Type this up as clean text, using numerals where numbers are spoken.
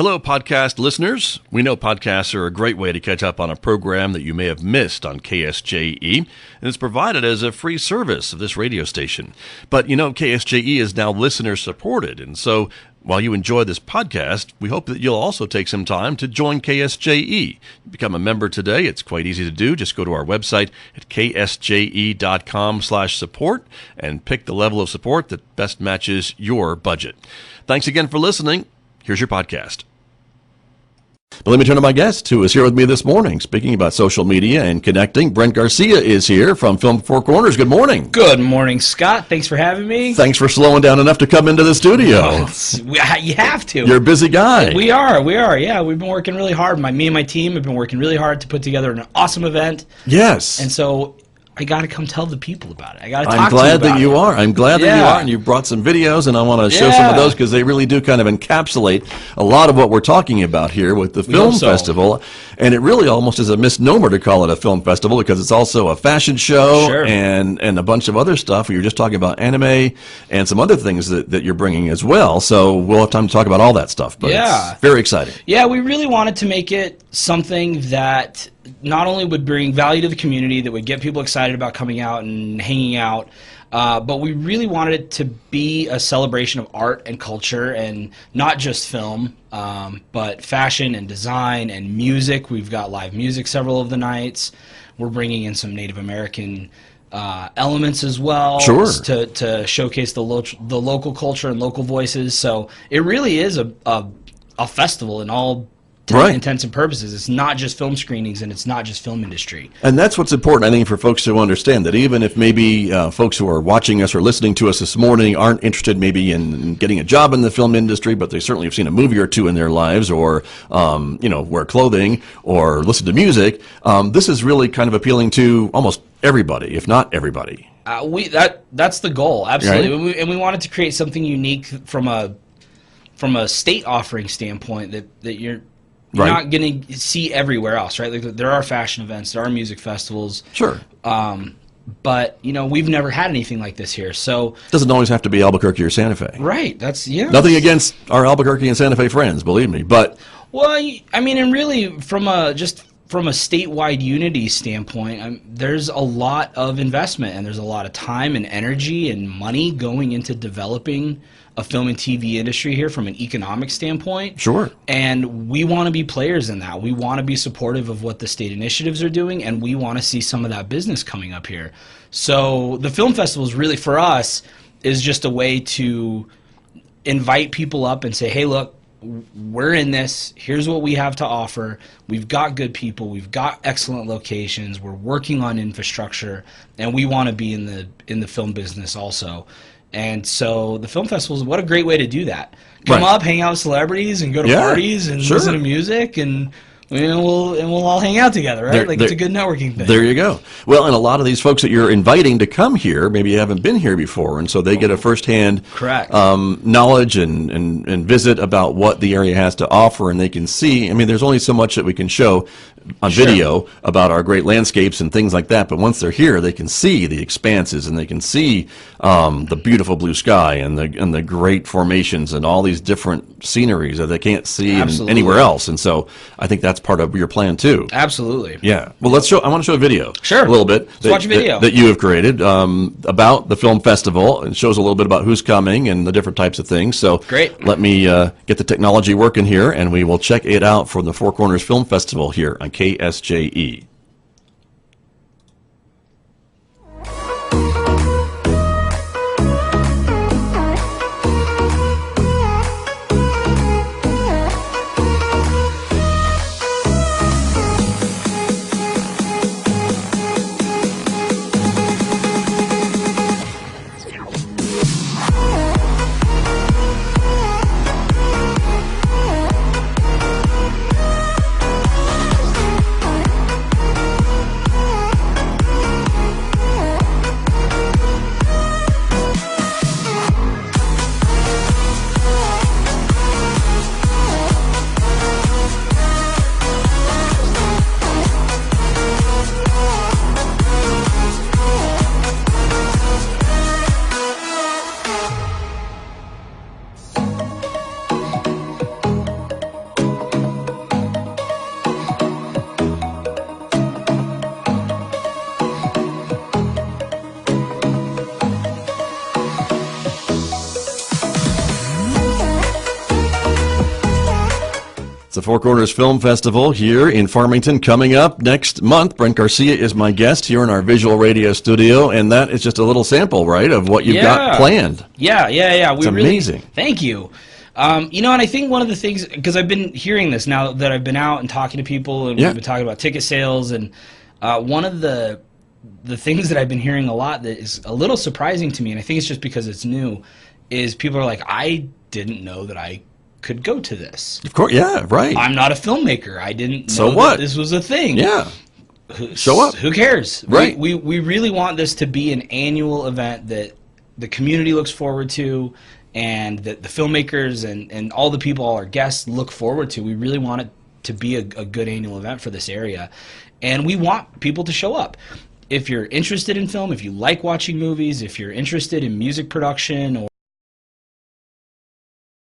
Hello, podcast listeners. We know podcasts are a great way to catch up on a program that you may have missed on KSJE, and it's provided as a free service of this radio station. But, you know, KSJE is now listener-supported, and so while you enjoy this podcast, we hope that you'll also take some time to join KSJE. Become a member today. It's quite easy to do. Just go to our website at ksje.com/support and pick the level of support that best matches your budget. Thanks again for listening. Here's your podcast. But let me turn to my guest who is here with me this morning. Speaking about social media and connecting, Brent Garcia is here from Film Four Corners. Good morning. Good morning, Scott. Thanks for having me. Thanks for slowing down enough to come into the studio. You have to. You're a busy guy. We are. Yeah, we've been working really hard. Me and my team have been working really hard to put together an awesome event. Yes. And so I got to come tell the people about it. I got to talk I'm glad to that you are. I'm glad that you are, and you brought some videos, and I want to show some of those because they really do kind of encapsulate a lot of what we're talking about here with the film festival. And it really almost is a misnomer to call it a film festival because it's also a fashion show and a bunch of other stuff. You're just talking about anime and some other things that you're bringing as well. So we'll have time to talk about all that stuff. But it's very exciting. Yeah, we really wanted to make it something that not only would bring value to the community, that would get people excited about coming out and hanging out, but we really wanted it to be a celebration of art and culture, and not just film, but fashion and design and music. We've got live music several of the nights. We're bringing in some Native American elements as well to showcase the local culture and local voices. So it really is a festival in all intents and purposes. It's not just film screenings, and it's not just film industry. And that's what's important, I think, for folks to understand, that even if maybe folks who are watching us or listening to us this morning aren't interested maybe in getting a job in the film industry, but they certainly have seen a movie or two in their lives, or wear clothing or listen to music, this is really kind of appealing to almost everybody, if not everybody. That's the goal, absolutely. Right? And we wanted to create something unique from a state offering standpoint that you're not going to see everywhere else, right? Like, there are fashion events, there are music festivals. Sure. But, we've never had anything like this here, so... It doesn't always have to be Albuquerque or Santa Fe. Right, Nothing against our Albuquerque and Santa Fe friends, believe me, but... Well, I mean, and really, from a statewide unity standpoint, there's a lot of investment, and there's a lot of time and energy and money going into developing a film and TV industry here from an economic standpoint. Sure. And we want to be players in that. We want to be supportive of what the state initiatives are doing, and we want to see some of that business coming up here. So the film festival is really, for us, is just a way to invite people up and say, hey, look, we're in this. Here's what we have to offer. We've got good people. We've got excellent locations. We're working on infrastructure, and we want to be in the film business also. And so the film festival is what a great way to do that. Come up, hang out with celebrities, and go to parties and listen to music, and we'll all hang out together, right? It's a good networking thing. There you go. Well, and a lot of these folks that you're inviting to come here, maybe you haven't been here before, and so they get a firsthand knowledge and visit about what the area has to offer, and they can see. I mean, there's only so much that we can show on video about our great landscapes and things like that, but once they're here, they can see the expanses, and they can see the beautiful blue sky and the great formations and all these different sceneries that they can't see anywhere else. And so I think that's part of your plan too. Absolutely. Yeah. Well, I want to show a video. Sure. A little bit. Let's watch a video that you have created about the film festival, and shows a little bit about who's coming and the different types of things. So great. Let me get the technology working here, and we will check it out from the Four Corners Film Festival here on KSJE. It's the Four Corners Film Festival here in Farmington coming up next month. Brent Garcia is my guest here in our visual radio studio, and that is just a little sample, right, of what you've got planned. Yeah. It's amazing. Thank you. You know, and I think one of the things, because I've been hearing this now that I've been out and talking to people, and we've been talking about ticket sales, and one of the things that I've been hearing a lot that is a little surprising to me, and I think it's just because it's new, is people are like, I didn't know that I could go to this. Of course, yeah, right. I'm not a filmmaker. I didn't know that this was a thing. Yeah. Show up. Who cares? Right. We really want this to be an annual event that the community looks forward to, and that the filmmakers and all the people, all our guests look forward to. We really want it to be a good annual event for this area. And we want people to show up. If you're interested in film, if you like watching movies, if you're interested in music production,